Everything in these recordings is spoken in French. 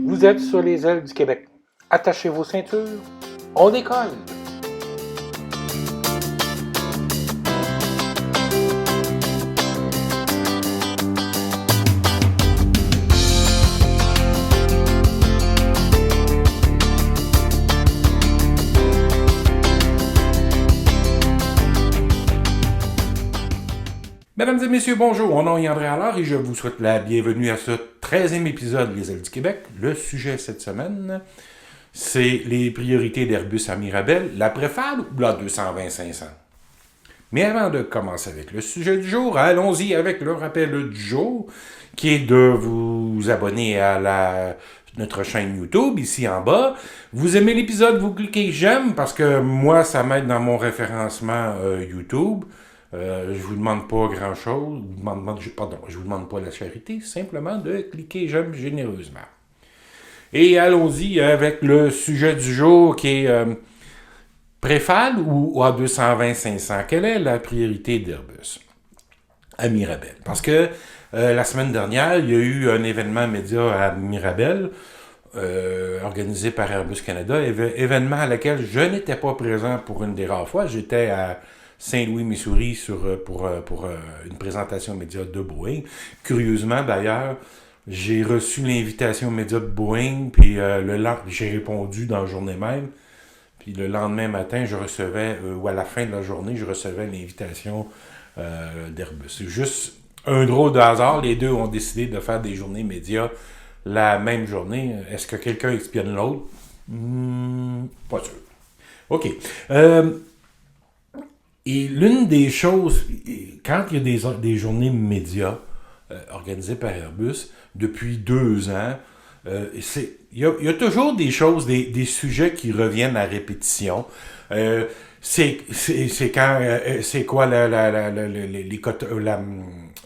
Vous êtes sur les ailes du Québec. Attachez vos ceintures. On décolle! Mesdames et messieurs, bonjour, mon nom est André Allard et je vous souhaite la bienvenue à ce 13e épisode des Ailes du Québec. Le sujet cette semaine, c'est les priorités d'Airbus à Mirabel, la préfale ou la 220-500. Mais avant de commencer avec le sujet du jour, allons-y avec le rappel du jour, qui est de vous abonner à notre chaîne YouTube, ici en bas. Vous aimez l'épisode, vous cliquez j'aime, parce que moi, ça m'aide dans mon référencement YouTube. Je vous demande pas grand-chose, je vous demande pas la charité, simplement de cliquer j'aime généreusement. Et allons-y avec le sujet du jour qui est préfale ou A220-500. Quelle est la priorité d'Airbus à Mirabel? Parce que la semaine dernière, il y a eu un événement média à Mirabel organisé par Airbus Canada, événement à laquelle je n'étais pas présent pour une des rares fois. J'étais à Saint-Louis, Missouri, pour une présentation média de Boeing. Curieusement, d'ailleurs, j'ai reçu l'invitation média de Boeing, puis j'ai répondu dans la journée même. Puis le lendemain matin, je recevais, ou à la fin de la journée, je recevais l'invitation d'Airbus. C'est juste un drôle de hasard. Les deux ont décidé de faire des journées médias la même journée. Est-ce que quelqu'un espionne l'autre? Pas sûr. OK. Et l'une des choses, quand il y a des journées médias organisées par Airbus, depuis 2 ans, il y a toujours des choses, des sujets qui reviennent à répétition. C'est quoi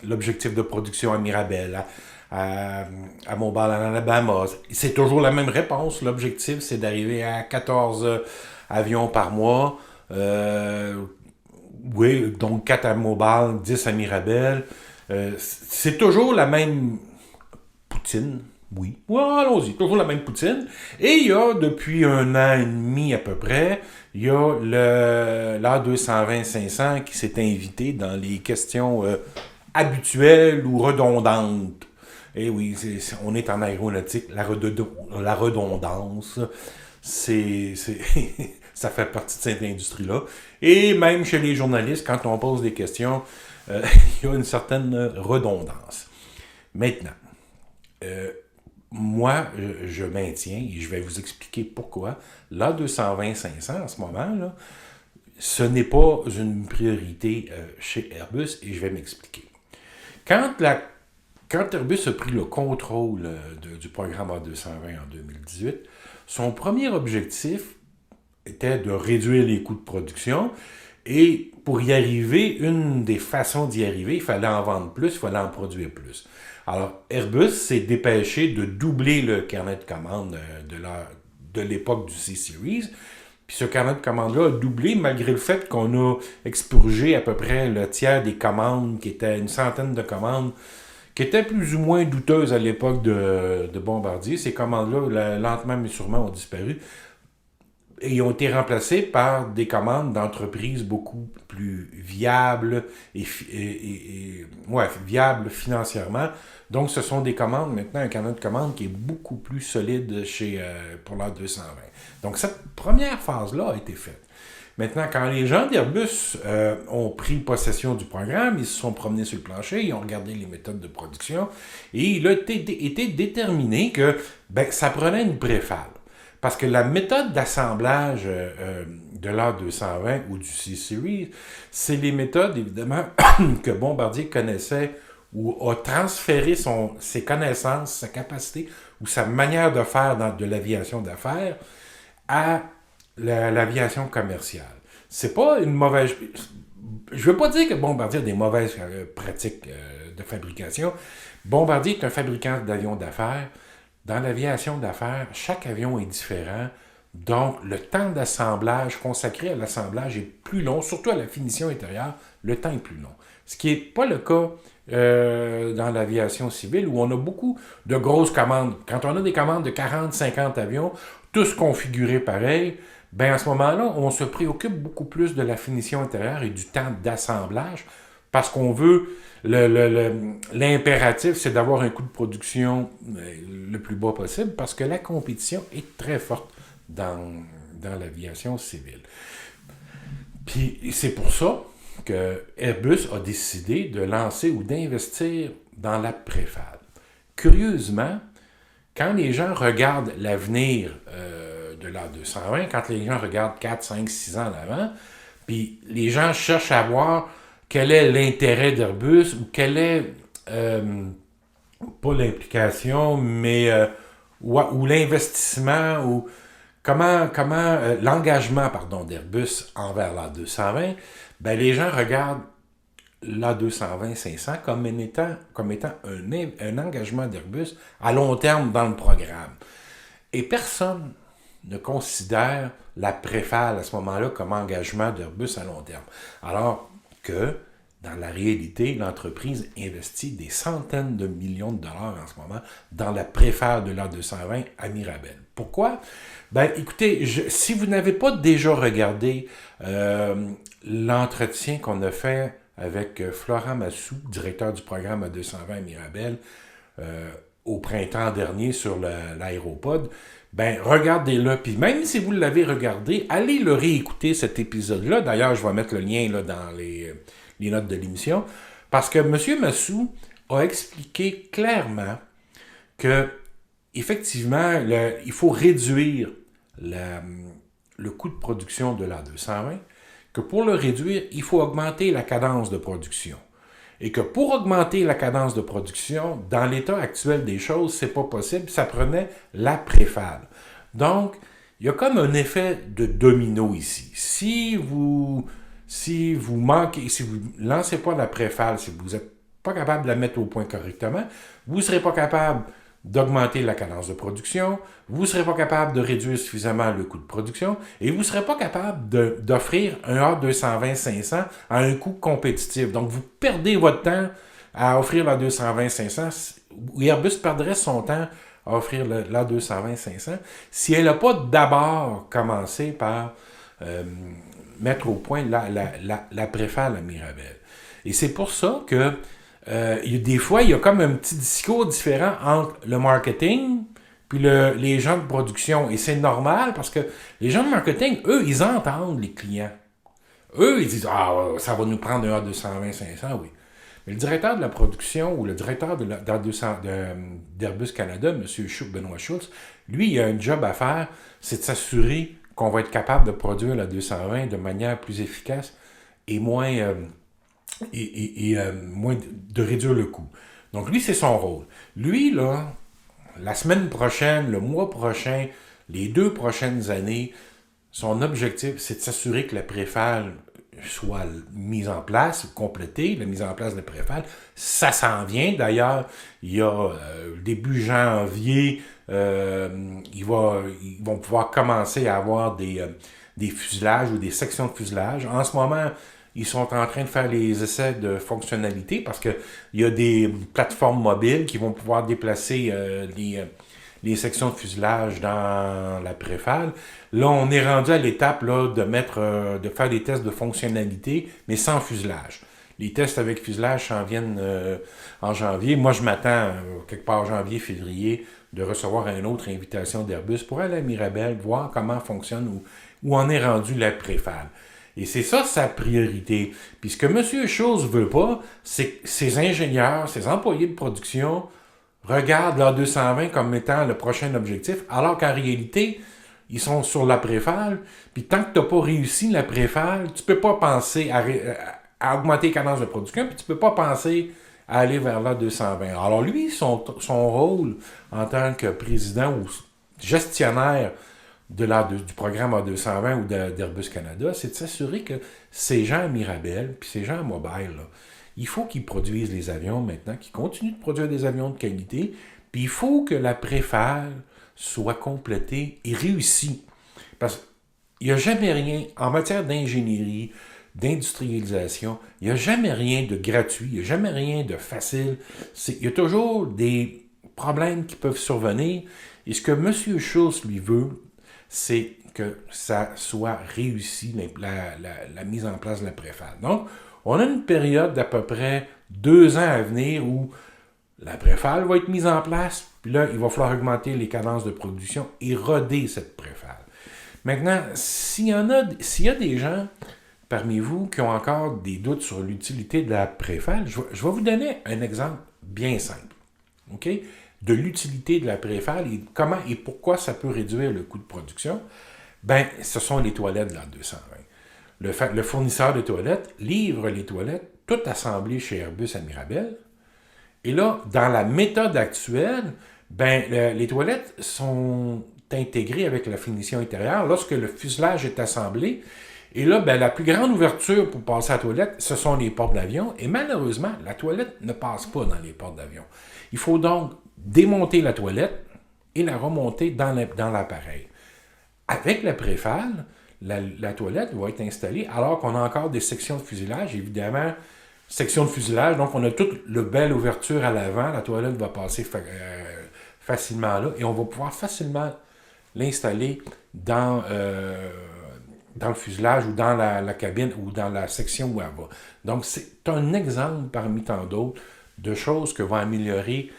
l'objectif de production à Mirabel, à Mobile, en Alabama? C'est toujours la même réponse. L'objectif, c'est d'arriver à 14 avions par mois. Oui, donc 4 à Mobile, 10 à Mirabel. C'est toujours la même poutine, oui. Ouais, allons-y, toujours la même poutine. Et il y a, depuis 1 an et demi à peu près, il y a l'A220-500 qui s'est invité dans les questions habituelles ou redondantes. Et oui, on est en aéronautique, la redondance, ça fait partie de cette industrie-là. Et même chez les journalistes, quand on pose des questions, il y a une certaine redondance. Maintenant, moi, je maintiens, et je vais vous expliquer pourquoi, l'A220-500 en ce moment-là, ce n'est pas une priorité chez Airbus, et je vais m'expliquer. Quand Airbus a pris le contrôle du programme A220 en 2018, son premier objectif était de réduire les coûts de production. Et pour y arriver, une des façons d'y arriver, il fallait en vendre plus, il fallait en produire plus. Alors, Airbus s'est dépêché de doubler le carnet de commandes de l'époque du C-Series. Puis ce carnet de commandes-là a doublé malgré le fait qu'on a expurgé à peu près le tiers des commandes, qui étaient une centaine de commandes, qui étaient plus ou moins douteuses à l'époque de Bombardier. Ces commandes-là, lentement mais sûrement, ont disparu. Et ont été remplacés par des commandes d'entreprises beaucoup plus viables viables financièrement. Donc, ce sont des commandes, maintenant, un carnet de commandes qui est beaucoup plus solide pour l'A220. Donc, cette première phase-là a été faite. Maintenant, quand les gens d'Airbus ont pris possession du programme, ils se sont promenés sur le plancher, ils ont regardé les méthodes de production, et il a été déterminé que ça prenait une préfale. Parce que la méthode d'assemblage de l'A220 ou du C-Series, c'est les méthodes, évidemment, que Bombardier connaissait ou a transféré ses connaissances, sa capacité ou sa manière de faire de l'aviation d'affaires à l'aviation commerciale. C'est pas une mauvaise... Je veux pas dire que Bombardier a des mauvaises pratiques de fabrication. Bombardier est un fabricant d'avions d'affaires. Dans l'aviation d'affaires, chaque avion est différent, donc le temps d'assemblage consacré à l'assemblage est plus long, surtout à la finition intérieure, le temps est plus long. Ce qui n'est pas le cas dans l'aviation civile, où on a beaucoup de grosses commandes. Quand on a des commandes de 40-50 avions, tous configurés pareil, ben à ce moment-là, on se préoccupe beaucoup plus de la finition intérieure et du temps d'assemblage, parce qu'on veut, l'impératif, c'est d'avoir un coût de production le plus bas possible, parce que la compétition est très forte dans l'aviation civile. Puis c'est pour ça que Airbus a décidé de lancer ou d'investir dans la préfale. Curieusement, quand les gens regardent l'avenir de l'A220, quand les gens regardent 4, 5, 6 ans en avant, puis les gens cherchent à voir quel est l'intérêt d'Airbus ou quelle est, pas l'implication, mais ou l'investissement ou comment l'engagement d'Airbus envers l'A220, ben les gens regardent l'A220-500 comme étant un engagement d'Airbus à long terme dans le programme. Et personne ne considère la préfale à ce moment-là comme engagement d'Airbus à long terme. Alors que, dans la réalité, l'entreprise investit des centaines de millions de dollars en ce moment dans la préfale de l'A220 à Mirabel. Pourquoi? Ben, écoutez, si vous n'avez pas déjà regardé l'entretien qu'on a fait avec Florent Massou, directeur du programme A220 à Mirabel, au printemps dernier sur l'aéropod, ben regardez-le. Puis même si vous l'avez regardé, allez le réécouter, cet épisode-là. D'ailleurs, je vais mettre le lien là, dans les notes de l'émission. Parce que M. Massou a expliqué clairement que effectivement, il faut réduire le coût de production de l'A220, que pour le réduire, il faut augmenter la cadence de production. Et que pour augmenter la cadence de production, dans l'état actuel des choses, c'est pas possible, ça prenait la préfale. Donc, il y a comme un effet de domino ici. Si vous manquez, si vous ne lancez pas la préfale, si vous n'êtes pas capable de la mettre au point correctement, vous ne serez pas capable d'augmenter la cadence de production, vous ne serez pas capable de réduire suffisamment le coût de production et vous ne serez pas capable d'offrir un A220-500 à un coût compétitif. Donc, vous perdez votre temps à offrir l'A220-500. Airbus perdrait son temps à offrir l'A220-500 si elle n'a pas d'abord commencé par mettre au point la préfale à Mirabel. Et c'est pour ça que des fois, il y a comme un petit discours différent entre le marketing puis les gens de production. Et c'est normal parce que les gens de marketing, eux, ils entendent les clients. Eux, ils disent « Ah, ça va nous prendre un A220-500, oui. » Mais le directeur de la production ou le directeur d'Airbus Canada, M. Benoît Schultz, lui, il a un job à faire, c'est de s'assurer qu'on va être capable de produire la 220 de manière plus efficace et moins... moins de réduire le coût. Donc, lui, c'est son rôle. Lui, là, la semaine prochaine, le mois prochain, les 2 prochaines années, son objectif, c'est de s'assurer que la préfale soit mise en place, complétée, la mise en place de la préfale. Ça s'en vient. D'ailleurs, il y a début janvier, ils vont pouvoir commencer à avoir des fuselages ou des sections de fuselage. En ce moment, ils sont en train de faire les essais de fonctionnalité parce qu'il y a des plateformes mobiles qui vont pouvoir déplacer les sections de fuselage dans la préfale. Là, on est rendu à l'étape là, de faire des tests de fonctionnalité, mais sans fuselage. Les tests avec fuselage s'en viennent en janvier. Moi, je m'attends, quelque part janvier, février, de recevoir une autre invitation d'Airbus pour aller à Mirabel, voir comment fonctionne, où en est rendu la préfale. Et c'est ça sa priorité. Puis ce que M. Schultz veut pas, c'est que ses ingénieurs, ses employés de production regardent l'A220 comme étant le prochain objectif, alors qu'en réalité, ils sont sur la préfale. Puis tant que tu n'as pas réussi la préfale, tu peux pas penser à augmenter les cadences de production, puis tu peux pas penser à aller vers l'A220. Alors lui, son rôle en tant que président ou gestionnaire du programme A220 ou d'Airbus Canada, c'est de s'assurer que ces gens à Mirabel, puis ces gens à Mobile, là, il faut qu'ils produisent les avions maintenant, qu'ils continuent de produire des avions de qualité, puis il faut que la préfale soit complétée et réussie. Parce qu'il n'y a jamais rien en matière d'ingénierie, d'industrialisation, il n'y a jamais rien de gratuit, il n'y a jamais rien de facile. Il y a toujours des problèmes qui peuvent survenir. Et ce que M. Schulz lui veut, c'est que ça soit réussi, la mise en place de la préfale. Donc, on a une période d'à peu près 2 ans à venir où la préfale va être mise en place, puis là, il va falloir augmenter les cadences de production et roder cette préfale. Maintenant, s'il y a des gens parmi vous qui ont encore des doutes sur l'utilité de la préfale, je vais vous donner un exemple bien simple, OK? De l'utilité de la préfale et comment et pourquoi ça peut réduire le coût de production. Ben, ce sont les toilettes de la 220. Le fournisseur de toilettes livre les toilettes toutes assemblées chez Airbus à Mirabel. Et là, dans la méthode actuelle, ben, les toilettes sont intégrées avec la finition intérieure lorsque le fuselage est assemblé. Et là, ben, la plus grande ouverture pour passer à la toilette, ce sont les portes d'avion. Et malheureusement, la toilette ne passe pas dans les portes d'avion. Il faut donc démonter la toilette et la remonter dans l'appareil. Avec la préfale, la toilette va être installée alors qu'on a encore des sections de fuselage, évidemment. Section de fuselage, donc on a toute la belle ouverture à l'avant, la toilette va passer facilement là, et on va pouvoir facilement l'installer dans le fuselage ou dans la cabine ou dans la section où elle va. Donc c'est un exemple parmi tant d'autres de choses que va améliorer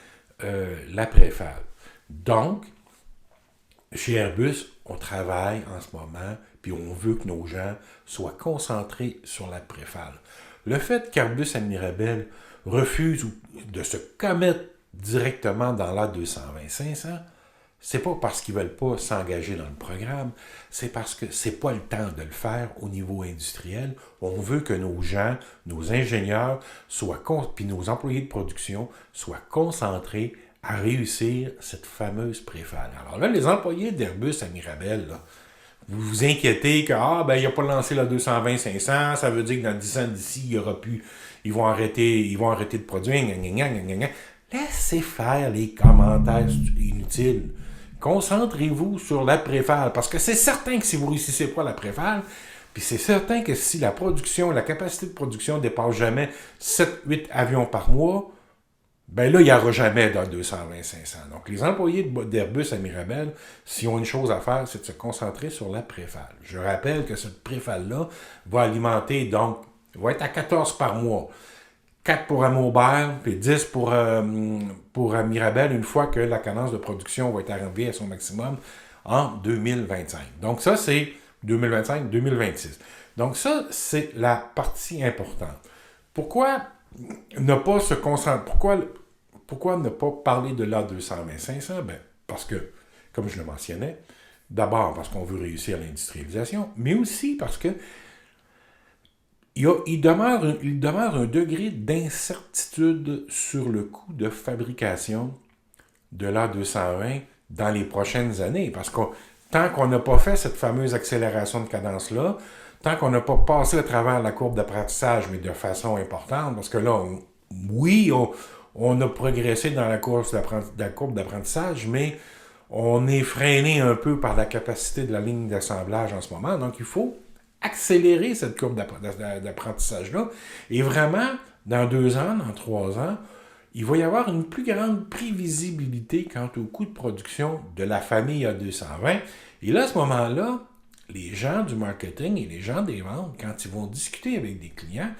la préfale. Donc, chez Airbus, on travaille en ce moment, puis on veut que nos gens soient concentrés sur la préfale. Le fait qu'Airbus à Mirabel refuse de se commettre directement dans l'A220-500, c'est pas parce qu'ils veulent pas s'engager dans le programme, c'est parce que c'est pas le temps de le faire au niveau industriel. On veut que nos gens, nos ingénieurs, puis nos employés de production soient concentrés à réussir cette fameuse préfale. Alors là, les employés d'Airbus à Mirabel, là, vous vous inquiétez que il n'a pas lancé la 220-500, ça veut dire que dans 10 ans d'ici, ils vont arrêter de produire. Laissez faire les commentaires inutiles. Concentrez-vous sur la préfale, parce que c'est certain que si vous ne réussissez pas la préfale, puis c'est certain que si la capacité de production ne dépasse jamais 7-8 avions par mois, ben là, il n'y aura jamais d'un 220-500. Donc, les employés d'Airbus à Mirabel, s'ils ont une chose à faire, c'est de se concentrer sur la préfale. Je rappelle que cette préfale-là va alimenter, donc, va être à 14 par mois. 4 pour Amoubert, puis 10 pour Mirabel, une fois que la cadence de production va être arrivée à son maximum en 2025. Donc, ça, c'est 2025-2026. Donc, ça, c'est la partie importante. Pourquoi ne pas se concentrer? Pourquoi ne pas parler de l'A220-500? Ben, parce que, comme je le mentionnais, d'abord parce qu'on veut réussir l'industrialisation, mais aussi parce que il demeure un degré d'incertitude sur le coût de fabrication de l'A220 dans les prochaines années. Parce que tant qu'on n'a pas fait cette fameuse accélération de cadence-là, tant qu'on n'a pas passé à travers la courbe d'apprentissage, mais de façon importante, parce que là, on a progressé dans la courbe d'apprentissage, mais on est freiné un peu par la capacité de la ligne d'assemblage en ce moment. Donc, il faut accélérer cette courbe d'apprentissage-là. Et vraiment, dans 2 ans, dans 3 ans, il va y avoir une plus grande prévisibilité quant au coût de production de la famille A220. Et là, à ce moment-là, les gens du marketing et les gens des ventes, quand ils vont discuter avec des clients,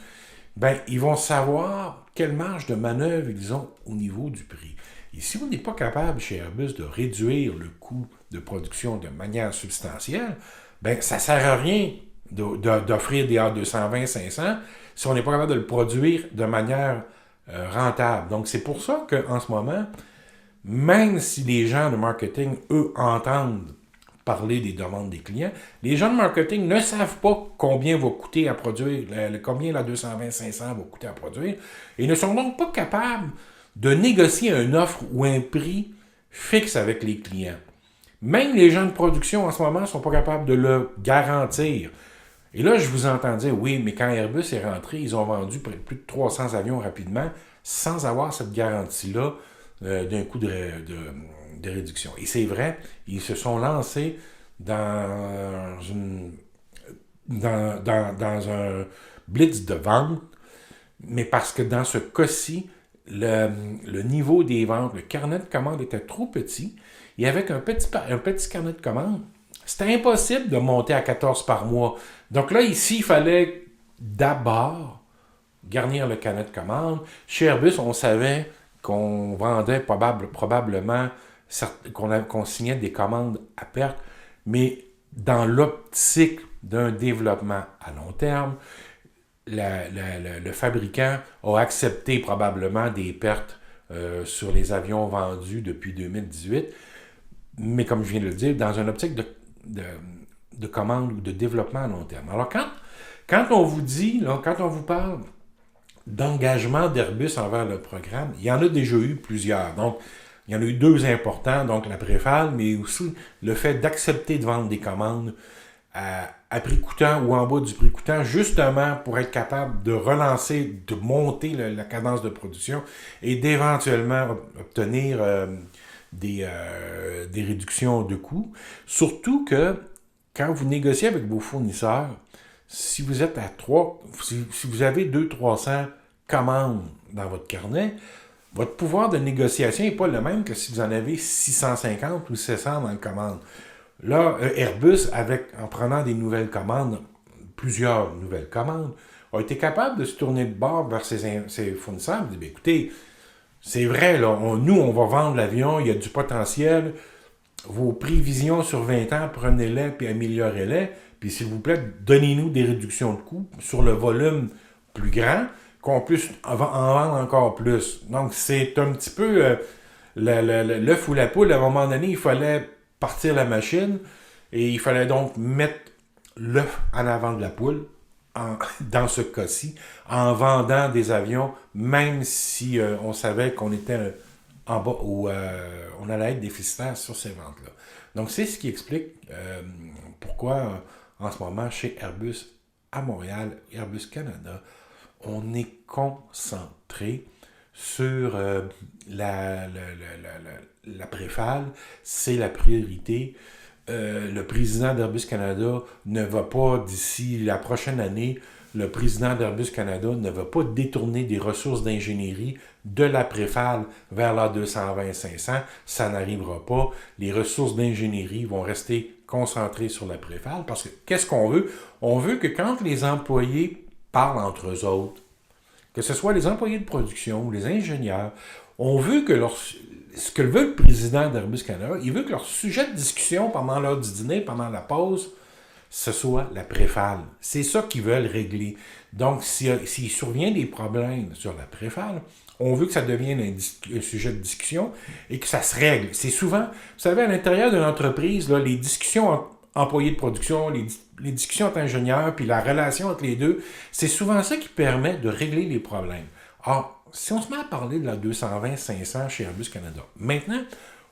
ben, ils vont savoir quelle marge de manœuvre ils ont au niveau du prix. Et si on n'est pas capable chez Airbus de réduire le coût de production de manière substantielle, ben, ça ne sert à rien d'offrir des A220-500 si on n'est pas capable de le produire de manière rentable. Donc, c'est pour ça qu'en ce moment, même si les gens de marketing, eux, entendent parler des demandes des clients, les gens de marketing ne savent pas combien va coûter à produire, combien la 220-500 va coûter à produire, et ne sont donc pas capables de négocier une offre ou un prix fixe avec les clients. Même les gens de production en ce moment ne sont pas capables de le garantir. Et là, je vous entends dire, oui, mais quand Airbus est rentré, ils ont vendu plus de 300 avions rapidement sans avoir cette garantie-là d'un coût de réduction. Et c'est vrai, ils se sont lancés dans dans un blitz de vente, mais parce que dans ce cas-ci, le niveau des ventes, le carnet de commandes était trop petit. Et avec un petit carnet de commandes, c'était impossible de monter à 14 par mois. Donc là, ici, il fallait d'abord garnir le carnet de commandes. Chez Airbus, on savait qu'on vendait probablement, qu'on signait des commandes à perte, mais dans l'optique d'un développement à long terme, le fabricant a accepté probablement des pertes sur les avions vendus depuis 2018, mais comme je viens de le dire, dans une optique de commande ou de développement à long terme. Alors quand on vous dit, là, quand on vous parle d'engagement d'Airbus envers le programme, il y en a déjà eu plusieurs. Donc, il y en a eu deux importants, donc la préfale, mais aussi le fait d'accepter de vendre des commandes à prix coûtant ou en bas du prix coûtant, justement pour être capable de relancer, de monter la cadence de production et d'éventuellement obtenir des réductions de coûts. Surtout que quand vous négociez avec vos fournisseurs, si vous êtes à 3, si vous avez 200-300 commandes dans votre carnet, votre pouvoir de négociation n'est pas le même que si vous en avez 650 ou 700 dans le commande. Là, Airbus, en prenant des nouvelles commandes, plusieurs nouvelles commandes, a été capable de se tourner de bord vers ses fournisseurs et de dire, écoutez, c'est vrai, là, nous, on va vendre l'avion, il y a du potentiel, vos prévisions sur 20 ans, prenez-les puis améliorez-les, puis s'il vous plaît, donnez-nous des réductions de coûts sur le volume plus grand, qu'on puisse en vendre encore plus. Donc, c'est un petit peu l'œuf ou la poule. À un moment donné, il fallait partir la machine et il fallait donc mettre l'œuf en avant de la poule, dans ce cas-ci, en vendant des avions, même si on savait qu'on était en bas ou on allait être déficitaire sur ces ventes-là. Donc, c'est ce qui explique pourquoi, en ce moment, chez Airbus à Montréal, Airbus Canada, on est concentré sur la préfale, c'est la priorité. Le président d'Airbus Canada ne va pas, d'ici la prochaine année, le président d'Airbus Canada ne va pas détourner des ressources d'ingénierie de la préfale vers la 220-500. Ça n'arrivera pas. Les ressources d'ingénierie vont rester concentrées sur la préfale parce que qu'est-ce qu'on veut? On veut que quand les employés parlent entre eux autres, que ce soit les employés de production ou les ingénieurs, on veut que ce que veut le président d'Airbus Canada, il veut que leur sujet de discussion pendant l'heure du dîner, pendant la pause, ce soit la préfale. C'est ça qu'ils veulent régler. Donc, s'il survient des problèmes sur la préfale, on veut que ça devienne un sujet de discussion et que ça se règle. C'est souvent, vous savez, à l'intérieur d'une entreprise, là, les discussions entre employés de production, les discussions entre ingénieurs, puis la relation entre les deux, c'est souvent ça qui permet de régler les problèmes. Or, si on se met à parler de la 220-500 chez Airbus Canada, maintenant,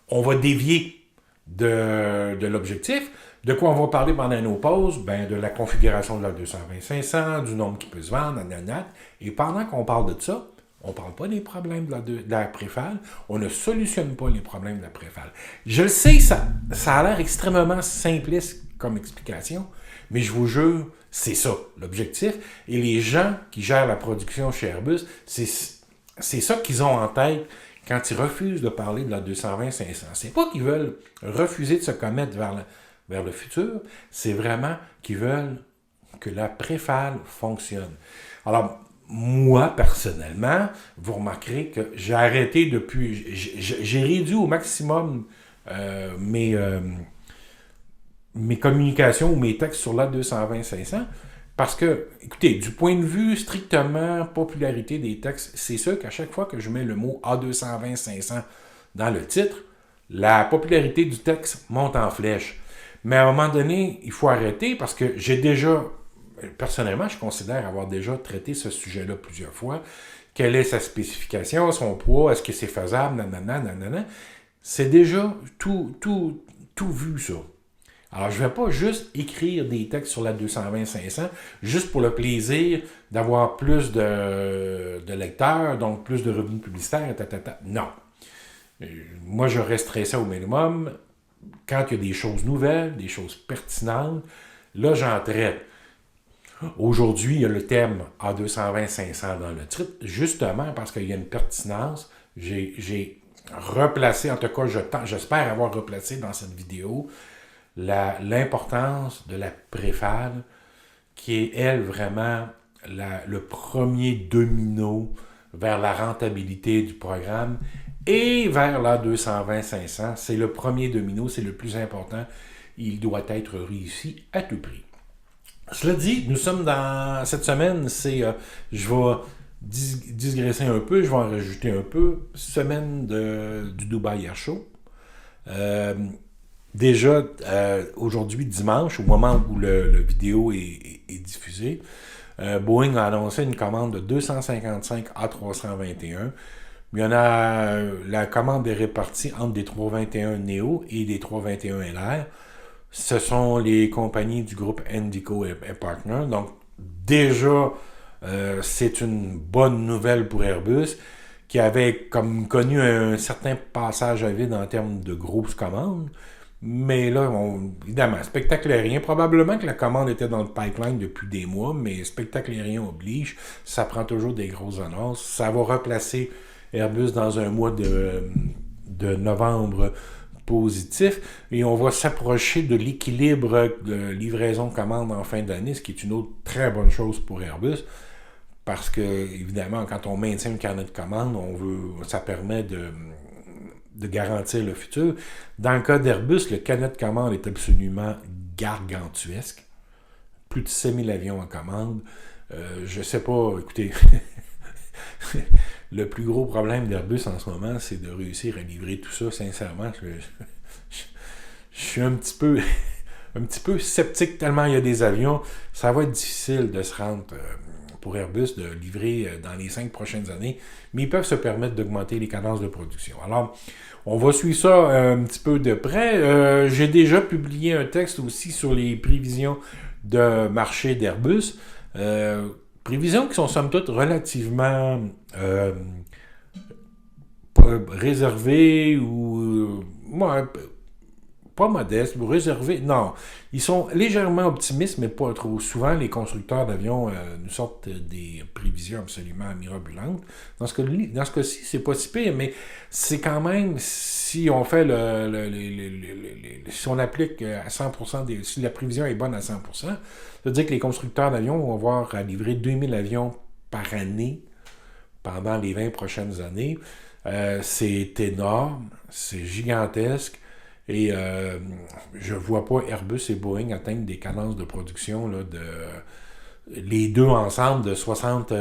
on va dévier de l'objectif. De quoi on va parler pendant nos pauses? Ben, de la configuration de la 220-500, du nombre qui peut se vendre, nanana. Et pendant qu'on parle de ça, on ne parle pas des problèmes de la préfale. On ne solutionne pas les problèmes de la préfale. Je le sais, ça a l'air extrêmement simpliste comme explication, mais je vous jure, c'est ça, l'objectif. Et les gens qui gèrent la production chez Airbus, c'est ça qu'ils ont en tête quand ils refusent de parler de la 220-500. C'est pas qu'ils veulent refuser de se commettre vers le futur, c'est vraiment qu'ils veulent que la préfale fonctionne. Alors, moi, personnellement, vous remarquerez que j'ai arrêté depuis... J'ai réduit au maximum mes communications ou mes textes sur la 220-500 parce que, écoutez, du point de vue strictement popularité des textes, c'est sûr qu'à chaque fois que je mets le mot A220-500 dans le titre, la popularité du texte monte en flèche. Mais à un moment donné, il faut arrêter parce que j'ai déjà... Personnellement, je considère avoir déjà traité ce sujet-là plusieurs fois. Quelle est sa spécification, son poids, est-ce que c'est faisable, nanana. C'est déjà tout vu, ça. Alors, je ne vais pas juste écrire des textes sur la 220-500 juste pour le plaisir d'avoir plus de lecteurs, donc plus de revenus publicitaires, Non. Moi, je resterai ça au minimum. Quand il y a des choses nouvelles, des choses pertinentes, là, j'en traite. Aujourd'hui, il y a le terme A220-500 dans le titre, justement parce qu'il y a une pertinence. J'ai replacé, en tout cas, j'espère avoir replacé dans cette vidéo l'importance de la préfale, qui est, elle, vraiment le premier domino vers la rentabilité du programme et vers la 220-500. C'est le premier domino, c'est le plus important. Il doit être réussi à tout prix. Cela dit, nous sommes dans cette semaine, je vais digresser un peu, je vais en rajouter un peu. Semaine du Dubai Air Show. Déjà, aujourd'hui, dimanche, au moment où le vidéo est diffusé, Boeing a annoncé une commande de 255 A321. Il y en a, la commande est répartie entre des 321 Neo et des 321 LR. Ce sont les compagnies du groupe Indico et Partners. Donc, déjà, c'est une bonne nouvelle pour Airbus, qui avait comme connu un certain passage à vide en termes de grosses commandes. Mais là, évidemment, spectacle aérien, probablement que la commande était dans le pipeline depuis des mois, mais spectacle aérien oblige, ça prend toujours des grosses annonces. Ça va replacer Airbus dans un mois de novembre positif, et on va s'approcher de l'équilibre de livraison de commandes en fin d'année, ce qui est une autre très bonne chose pour Airbus, parce que, évidemment, quand on maintient un carnet de commandes, ça permet de garantir le futur. Dans le cas d'Airbus, le carnet de commande est absolument gargantuesque. Plus de 7000 avions en commande. Je sais pas, écoutez, le plus gros problème d'Airbus en ce moment, c'est de réussir à livrer tout ça, sincèrement. Je suis un petit peu sceptique tellement il y a des avions. Ça va être difficile de se rendre pour Airbus de livrer dans les 5 prochaines années, mais ils peuvent se permettre d'augmenter les cadences de production. Alors, on va suivre ça un petit peu de près. J'ai déjà publié un texte aussi sur les prévisions de marché d'Airbus. Prévisions qui sont somme toute relativement réservées ou pas modestes ou réservées. Non, ils sont légèrement optimistes, mais pas trop. Souvent, les constructeurs d'avions nous sortent des prévisions absolument mirabolantes. Dans ce cas-ci, c'est pas si pire, mais c'est quand même, si on fait si on applique à 100%, si la prévision est bonne à 100%, ça veut dire que les constructeurs d'avions vont avoir à livrer 2000 avions par année pendant les 20 prochaines années. C'est énorme, c'est gigantesque. Et je vois pas Airbus et Boeing atteindre des cadences de production là, les deux ensemble de 60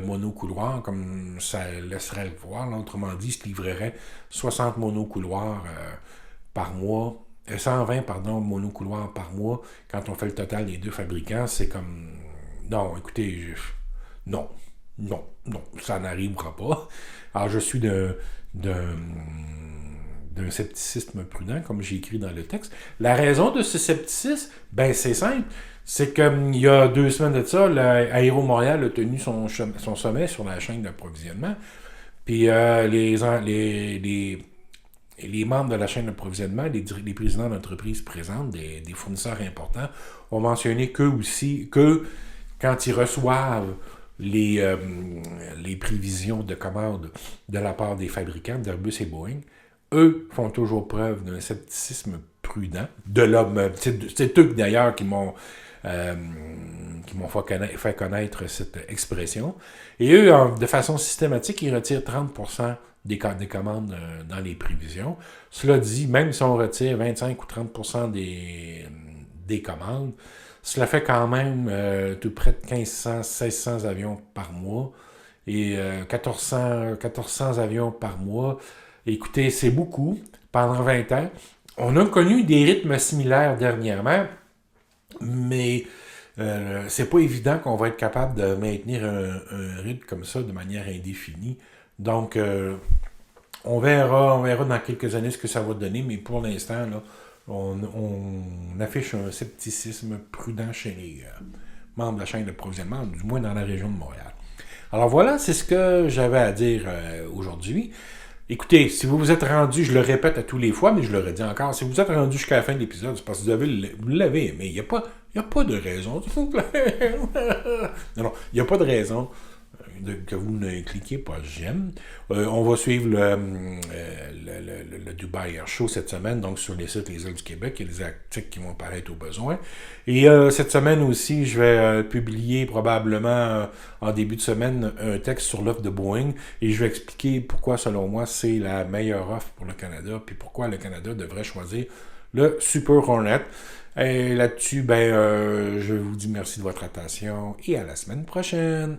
monocouloirs, comme ça laisserait le voir. Là. Autrement dit, se livrerait 60 monocouloirs par mois, 120 monocouloirs par mois. Quand on fait le total des deux fabricants, c'est comme... Non, écoutez, non, ça n'arrivera pas. Alors, je suis d'un scepticisme prudent, comme j'ai écrit dans le texte. La raison de ce scepticisme, ben c'est simple. C'est qu'il y a 2 semaines de ça, Aéro Montréal a tenu son sommet sur la chaîne d'approvisionnement. Puis les membres de la chaîne d'approvisionnement, les présidents d'entreprises présentes, des fournisseurs importants, ont mentionné qu'eux aussi, que quand ils reçoivent les prévisions de commandes de la part des fabricants d'Airbus et Boeing, eux font toujours preuve d'un scepticisme prudent de l'homme. C'est eux d'ailleurs qui m'ont fait connaître cette expression. Et eux, de façon systématique, ils retirent 30% des commandes dans les prévisions. Cela dit, même si on retire 25 ou 30% des commandes, cela fait quand même tout près de 1600 avions par mois et 1400 avions par mois. Écoutez, c'est beaucoup. Pendant 20 ans, on a connu des rythmes similaires dernièrement, mais c'est pas évident qu'on va être capable de maintenir un rythme comme ça de manière indéfinie. Donc, on verra dans quelques années ce que ça va donner, mais pour l'instant, là, on affiche un scepticisme prudent chez les membres de la chaîne d'approvisionnement, du moins dans la région de Montréal. Alors voilà, c'est ce que j'avais à dire aujourd'hui. Écoutez, si vous vous êtes rendu, je le répète à tous les fois, mais je le redis encore, si vous êtes rendu jusqu'à la fin de l'épisode, c'est parce que vous l'avez aimé. Il n'y a pas Il n'y a pas de raison, s'il vous plaît. Non, il n'y a pas de raison que vous ne cliquez pas j'aime. On va suivre le Dubai Air Show cette semaine, donc sur les sites Les Îles du Québec. Il y a des articles qui vont apparaître au besoin. Et cette semaine aussi, je vais publier probablement en début de semaine un texte sur l'offre de Boeing et je vais expliquer pourquoi, selon moi, c'est la meilleure offre pour le Canada, puis pourquoi le Canada devrait choisir le Super Hornet. Et là-dessus, je vous dis merci de votre attention et à la semaine prochaine.